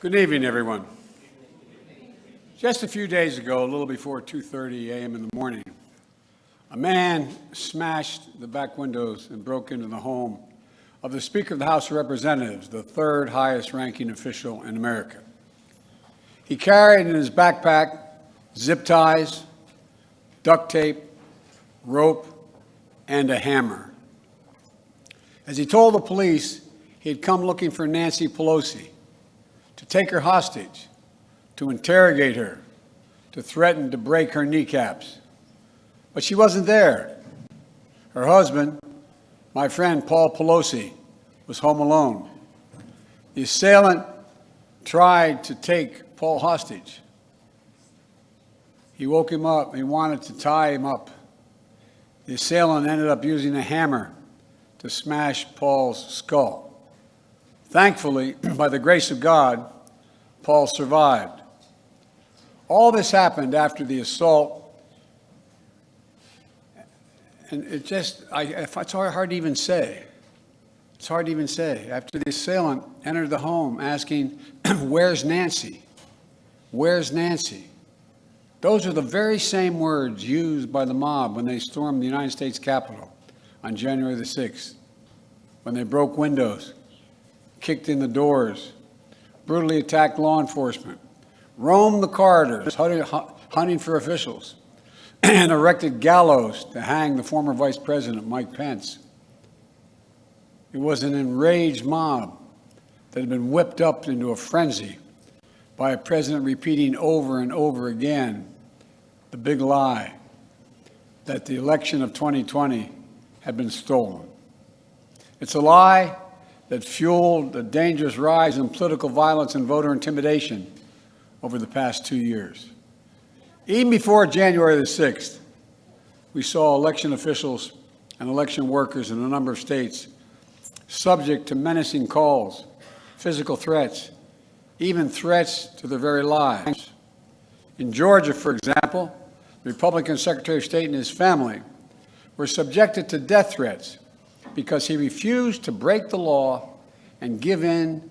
Good evening, everyone. Just a few days ago, a little before 2:30 a.m. in the morning, a man smashed the back windows and broke into the home of the Speaker of the House of Representatives, the third highest ranking official in America. He carried in his backpack zip ties, duct tape, rope, and a hammer. As he told the police, he had come looking for Nancy Pelosi, to take her hostage, to interrogate her, to threaten to break her kneecaps. But she wasn't there. Her husband, my friend Paul Pelosi, was home alone. The assailant tried to take Paul hostage. He woke him up. He wanted to tie him up. The assailant ended up using a hammer to smash Paul's skull. Thankfully, by the grace of God, Paul survived. All this happened after the assault, and it's hard to even say. It's hard to even say. After the assailant entered the home asking, "Where's Nancy? Where's Nancy?" Those are the very same words used by the mob when they stormed the United States Capitol on January the 6th, when they broke windows, kicked in the doors, brutally attacked law enforcement, roamed the corridors hunting for officials, and erected gallows to hang the former Vice President Mike Pence. It was an enraged mob that had been whipped up into a frenzy by a president repeating over and over again the big lie that the election of 2020 had been stolen. It's a lie that fueled the dangerous rise in political violence and voter intimidation over the past 2 years. Even before January the 6th, we saw election officials and election workers in a number of states subject to menacing calls, physical threats, even threats to their very lives. In Georgia, for example, the Republican Secretary of State and his family were subjected to death threats because he refused to break the law and give in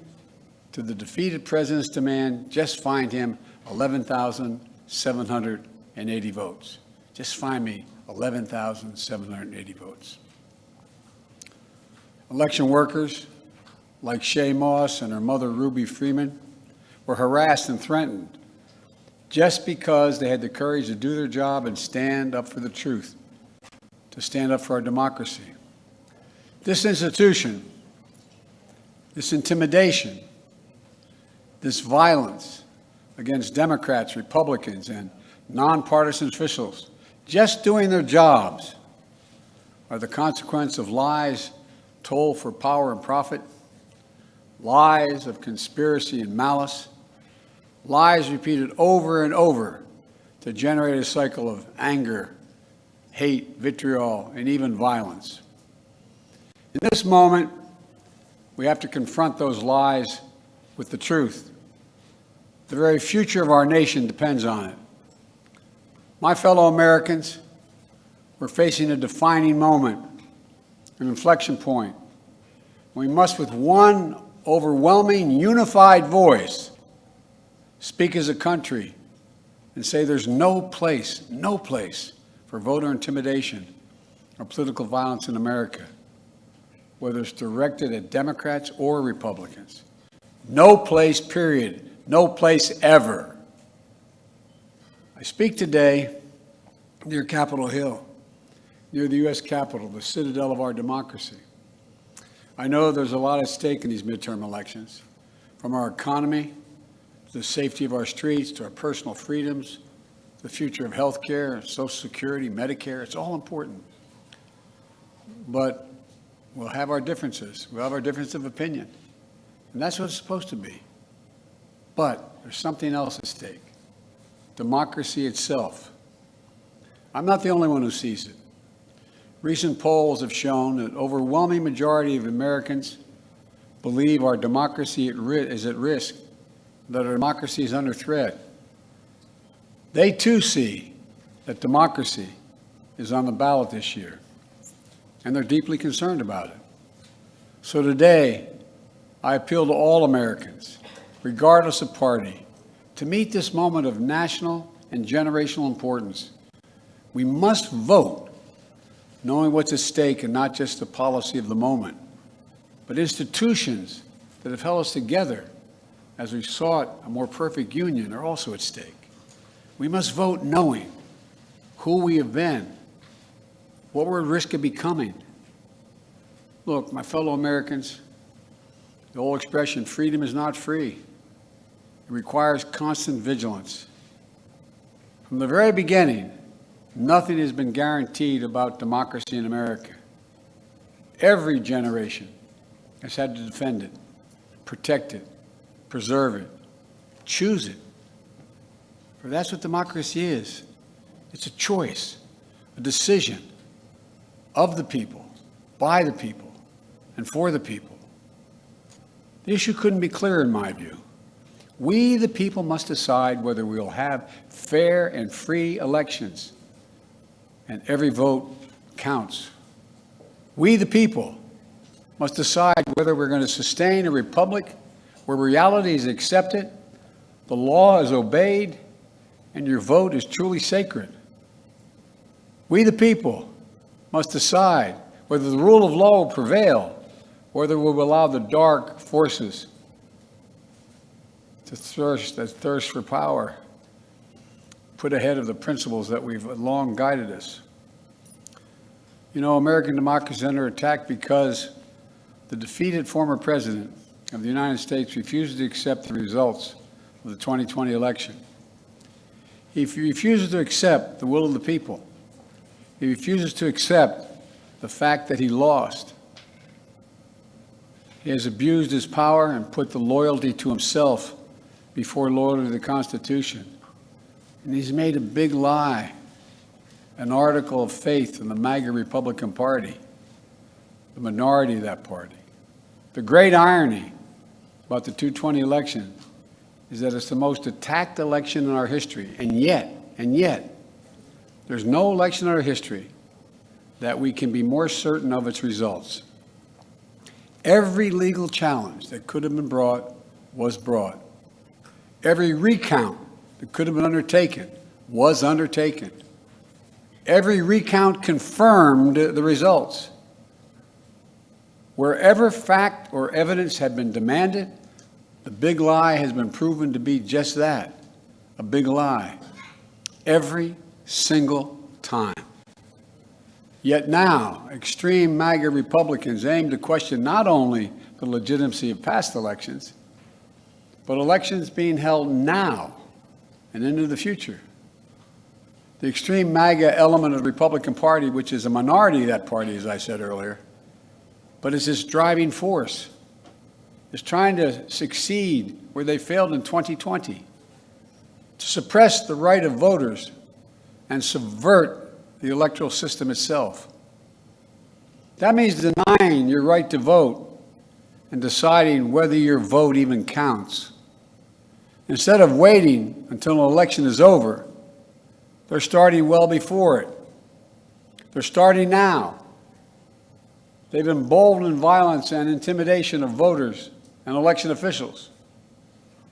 to the defeated president's demand, just find him 11,780 votes. Just find me 11,780 votes. Election workers like Shay Moss and her mother, Ruby Freeman, were harassed and threatened just because they had the courage to do their job and stand up for the truth, to stand up for our democracy. This institution, this intimidation, this violence against Democrats, Republicans, and nonpartisan officials just doing their jobs are the consequence of lies told for power and profit, lies of conspiracy and malice, lies repeated over and over to generate a cycle of anger, hate, vitriol, and even violence. In this moment, we have to confront those lies with the truth. The very future of our nation depends on it. My fellow Americans, we're facing a defining moment, an inflection point. We must, with one overwhelming, unified voice, speak as a country and say there's no place for voter intimidation or political violence in America, whether it's directed at Democrats or Republicans. No place, period. No place ever. I speak today near Capitol Hill, near the U.S. Capitol, the citadel of our democracy. I know there's a lot at stake in these midterm elections, from our economy to the safety of our streets, to our personal freedoms, the future of health care, Social Security, Medicare. It's all important. But we'll have our differences. We'll have our difference of opinion. And that's what it's supposed to be. But there's something else at stake. Democracy itself. I'm not the only one who sees it. Recent polls have shown that an overwhelming majority of Americans believe our democracy is at risk, that our democracy is under threat. They too see that democracy is on the ballot this year, and they're deeply concerned about it. So today, I appeal to all Americans regardless of party, to meet this moment of national and generational importance. We must vote knowing what's at stake and not just the policy of the moment, but institutions that have held us together as we sought a more perfect union are also at stake. We must vote knowing who we have been, what we're at risk of becoming. Look, my fellow Americans, the old expression, freedom is not free. It requires constant vigilance. From the very beginning, nothing has been guaranteed about democracy in America. Every generation has had to defend it, protect it, preserve it, choose it. For that's what democracy is. It's a choice, a decision of the people, by the people, and for the people. The issue couldn't be clearer in my view. We, the people, must decide whether we will have fair and free elections, and every vote counts. We, the people, must decide whether we're going to sustain a republic where reality is accepted, the law is obeyed, and your vote is truly sacred. We, the people, must decide whether the rule of law will prevail, whether we will allow the dark forces that thirst for power put ahead of the principles that we've long guided us. You know, American democracy is under attack because the defeated former president of the United States refuses to accept the results of the 2020 election. He refuses to accept the will of the people. He refuses to accept the fact that he lost. He has abused his power and put the loyalty to himself before loyalty to the Constitution. And he's made a big lie an article of faith in the MAGA Republican Party, the minority of that party. The great irony about the 2020 election is that it's the most attacked election in our history, and yet, there's no election in our history that we can be more certain of its results. Every legal challenge that could have been brought was brought. Every recount that could have been undertaken was undertaken. Every recount confirmed the results. Wherever fact or evidence had been demanded, the big lie has been proven to be just that, a big lie, every single time. Yet now, extreme MAGA Republicans aim to question not only the legitimacy of past elections, but elections being held now and into the future. The extreme MAGA element of the Republican Party, which is a minority of that party, as I said earlier, but is its driving force, is trying to succeed where they failed in 2020, to suppress the right of voters and subvert the electoral system itself. That means denying your right to vote and deciding whether your vote even counts. Instead of waiting until an election is over, they're starting well before it. They're starting now. They've emboldened violence and intimidation of voters and election officials.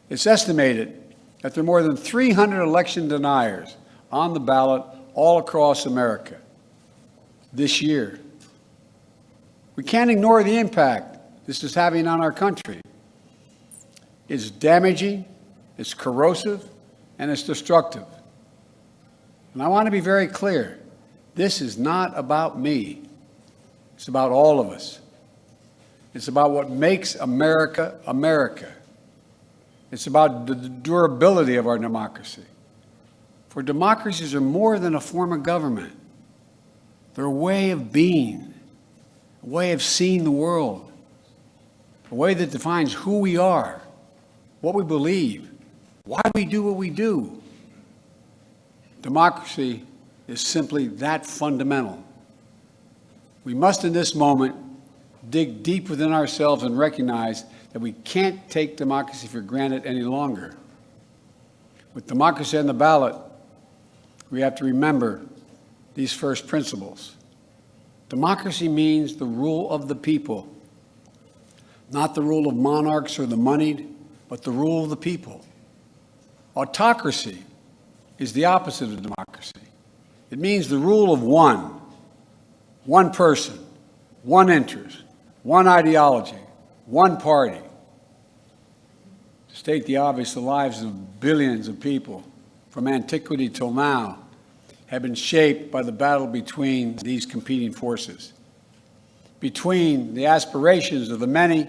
It's estimated that there are more than 300 election deniers on the ballot all across America this year. We can't ignore the impact this is having on our country. It's damaging, it's corrosive, and it's destructive. And I want to be very clear. This is not about me. It's about all of us. It's about what makes America, America. It's about the durability of our democracy. For democracies are more than a form of government. They're a way of being, a way of seeing the world, a way that defines who we are, what we believe, why we do what we do. Democracy is simply that fundamental. We must, in this moment, dig deep within ourselves and recognize that we can't take democracy for granted any longer. With democracy on the ballot, we have to remember these first principles. Democracy means the rule of the people, not the rule of monarchs or the moneyed, but the rule of the people. Autocracy is the opposite of democracy. It means the rule of one person, one interest, one ideology, one party. To state the obvious, the lives of billions of people from antiquity till now have been shaped by the battle between these competing forces, between the aspirations of the many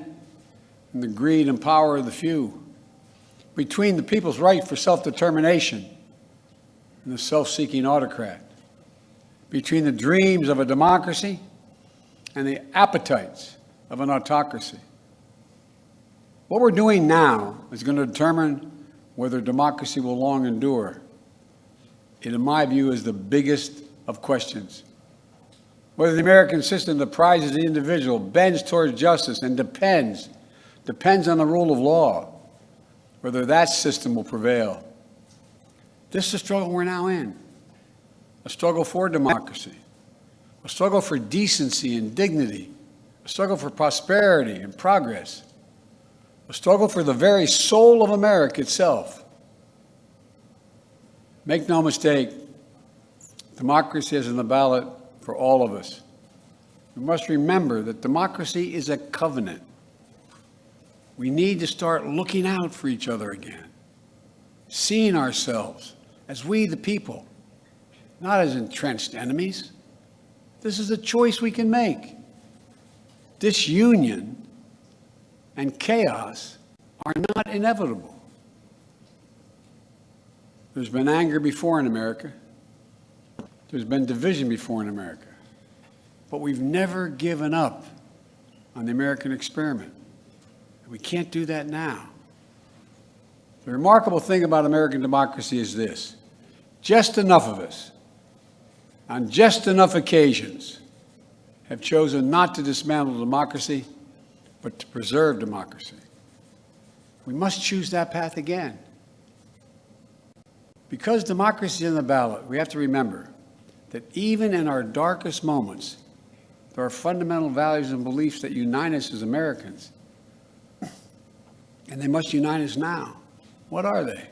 and the greed and power of the few, between the people's right for self-determination and the self-seeking autocrat, between the dreams of a democracy and the appetites of an autocracy. What we're doing now is going to determine whether democracy will long endure. It, in my view, is the biggest of questions. Whether the American system that prizes the individual, bends towards justice, and depends on the rule of law, whether that system will prevail. This is the struggle we're now in, a struggle for democracy, a struggle for decency and dignity, a struggle for prosperity and progress, a struggle for the very soul of America itself. Make no mistake, democracy is on the ballot for all of us. We must remember that democracy is a covenant. We need to start looking out for each other again, seeing ourselves as we the people, not as entrenched enemies. This is a choice we can make. Disunion and chaos are not inevitable. There's been anger before in America. There's been division before in America. But we've never given up on the American experiment. We can't do that now. The remarkable thing about American democracy is this: just enough of us, on just enough occasions, have chosen not to dismantle democracy, but to preserve democracy. We must choose that path again. Because democracy is on the ballot, we have to remember that even in our darkest moments, there are fundamental values and beliefs that unite us as Americans. And they must unite us now. What are they?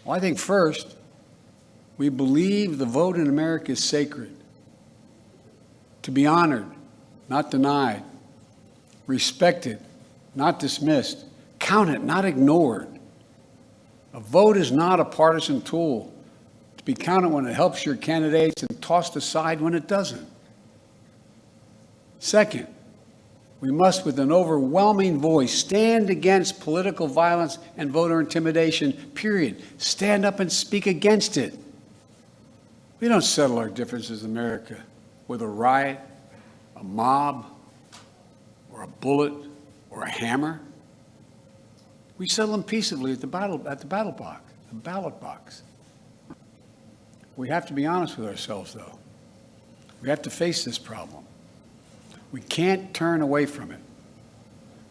Well, I think first, we believe the vote in America is sacred, to be honored, not denied, respected, not dismissed, counted, not ignored. A vote is not a partisan tool to be counted when it helps your candidates and tossed aside when it doesn't. Second, we must, with an overwhelming voice, stand against political violence and voter intimidation, period. Stand up and speak against it. We don't settle our differences in America with a riot, a mob, or a bullet, or a hammer. We settle them peaceably at the ballot box. We have to be honest with ourselves, though. We have to face this problem. We can't turn away from it.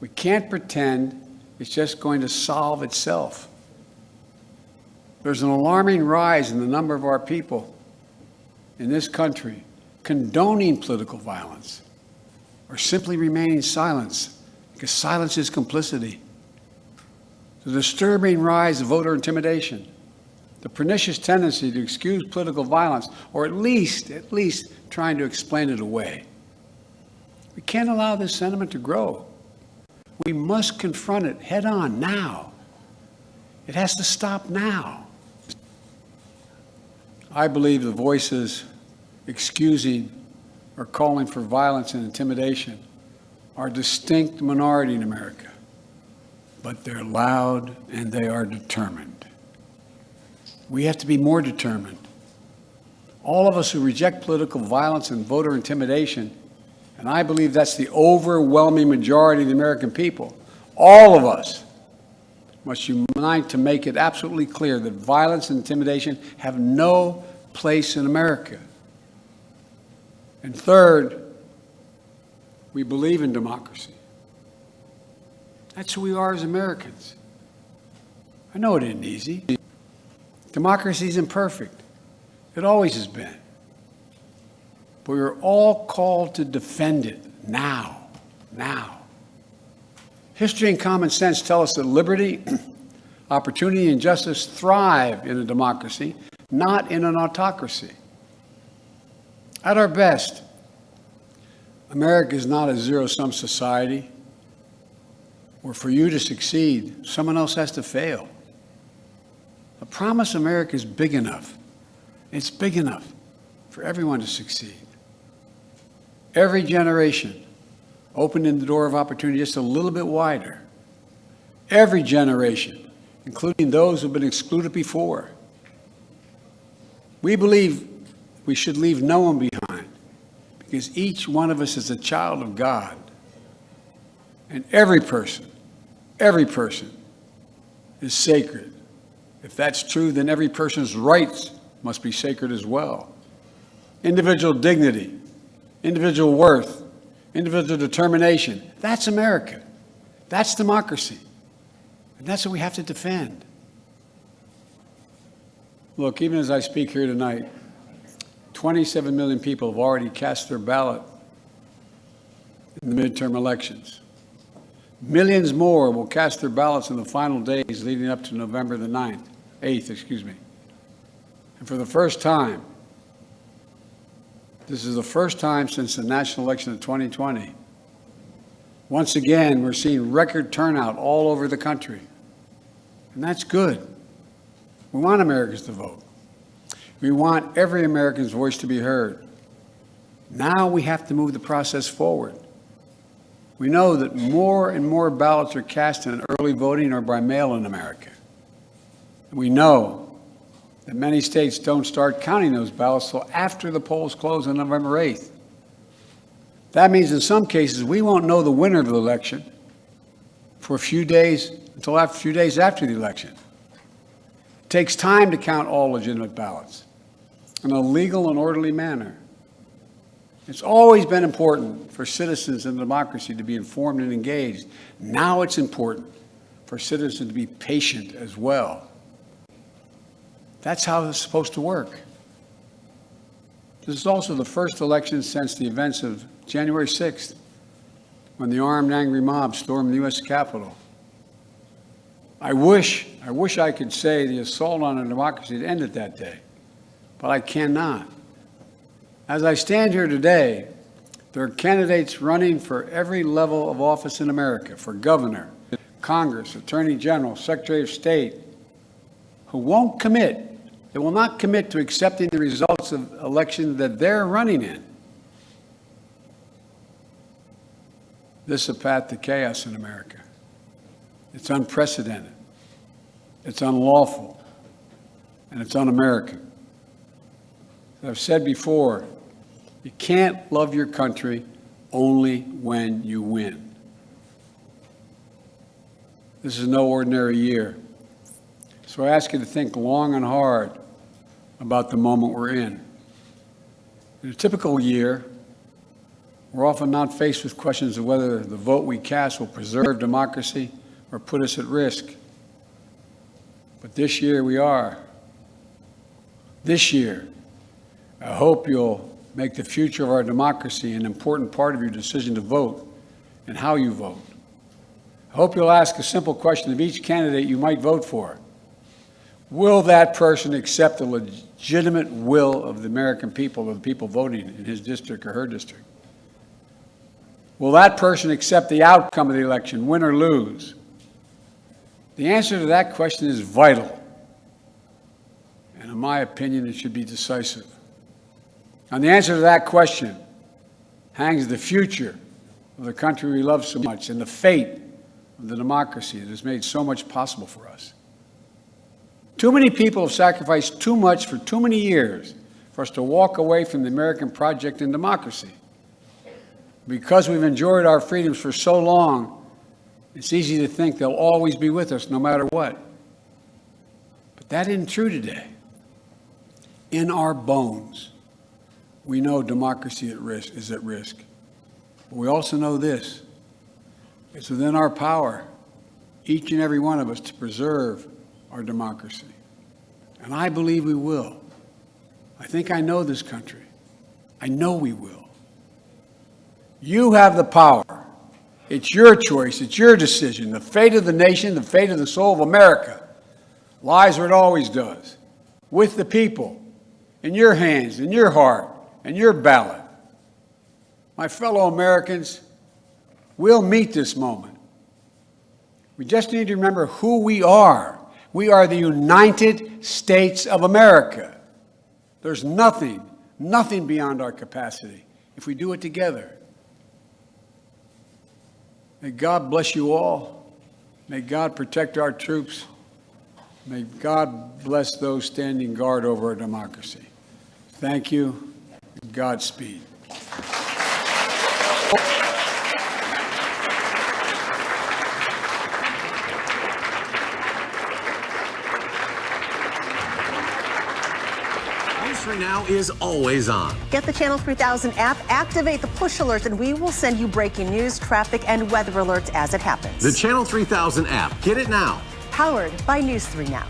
We can't pretend it's just going to solve itself. There's an alarming rise in the number of our people in this country condoning political violence or simply remaining silent, because silence is complicity. The disturbing rise of voter intimidation, the pernicious tendency to excuse political violence, or at least trying to explain it away. We can't allow this sentiment to grow. We must confront it head on now. It has to stop now. I believe the voices excusing or calling for violence and intimidation are a distinct minority in America, but they're loud and they are determined. We have to be more determined. All of us who reject political violence and voter intimidation, and I believe that's the overwhelming majority of the American people, all of us must unite to make it absolutely clear that violence and intimidation have no place in America. And third, we believe in democracy. That's who we are as Americans. I know it isn't easy. Democracy is imperfect. It always has been. But we're all called to defend it now. History and common sense tell us that liberty, opportunity, and justice thrive in a democracy, not in an autocracy. At our best, America is not a zero-sum society where for you to succeed, someone else has to fail. I promise America is big enough. It's big enough for everyone to succeed. Every generation opening the door of opportunity just a little bit wider. Every generation, including those who have been excluded before. We believe we should leave no one behind because each one of us is a child of God. And every person is sacred. If that's true, then every person's rights must be sacred as well. Individual dignity, individual worth, individual determination. That's America. That's democracy. And that's what we have to defend. Look, even as I speak here tonight, 27 million people have already cast their ballot in the midterm elections. Millions more will cast their ballots in the final days leading up to November the 8th. And for the first time, this is the first time since the national election of 2020. Once again, we're seeing record turnout all over the country. And that's good. We want Americans to vote. We want every American's voice to be heard. Now we have to move the process forward. We know that more and more ballots are cast in early voting or by mail in America. We know that many states don't start counting those ballots till after the polls close on November 8th. That means in some cases we won't know the winner of the election for a few days until a few days after the election. It takes time to count all legitimate ballots in a legal and orderly manner. It's always been important for citizens in democracy to be informed and engaged. Now it's important for citizens to be patient as well. That's how it's supposed to work. This is also the first election since the events of January 6th, when the armed angry mob stormed the U.S. Capitol. I wish I could say the assault on our democracy had ended that day, but I cannot. As I stand here today, there are candidates running for every level of office in America, for governor, Congress, Attorney General, Secretary of State, who won't commit. They will not commit to accepting the results of elections that they're running in. This is a path to chaos in America. It's unprecedented. It's unlawful. And it's un-American. As I've said before, you can't love your country only when you win. This is no ordinary year. So I ask you to think long and hard about the moment we're in. In a typical year, we're often not faced with questions of whether the vote we cast will preserve democracy or put us at risk. But this year we are. This year, I hope you'll make the future of our democracy an important part of your decision to vote and how you vote. I hope you'll ask a simple question of each candidate you might vote for. Will that person accept the legitimate will of the American people, of the people voting in his district or her district? Will that person accept the outcome of the election, win or lose? The answer to that question is vital. And in my opinion, it should be decisive. On the answer to that question hangs the future of the country we love so much and the fate of the democracy that has made so much possible for us. Too many people have sacrificed too much for too many years for us to walk away from the American project in democracy. Because we've enjoyed our freedoms for so long, it's easy to think they'll always be with us no matter what. But that isn't true today. In our bones, we know democracy is at risk. But we also know this. It's within our power, each and every one of us, to preserve our democracy. And I believe we will. I think I know this country. I know we will. You have the power. It's your choice. It's your decision. The fate of the nation, the fate of the soul of America lies where it always does, with the people, in your hands, in your heart, and your ballot. My fellow Americans, we'll meet this moment. We just need to remember who we are. We are the United States of America. There's nothing beyond our capacity if we do it together. May God bless you all. May God protect our troops. May God bless those standing guard over our democracy. Thank you. Godspeed. News3 Now is always on. Get the Channel 3000 app, activate the push alerts, and we will send you breaking news, traffic, and weather alerts as it happens. The Channel 3000 app. Get it now. Powered by News 3 Now.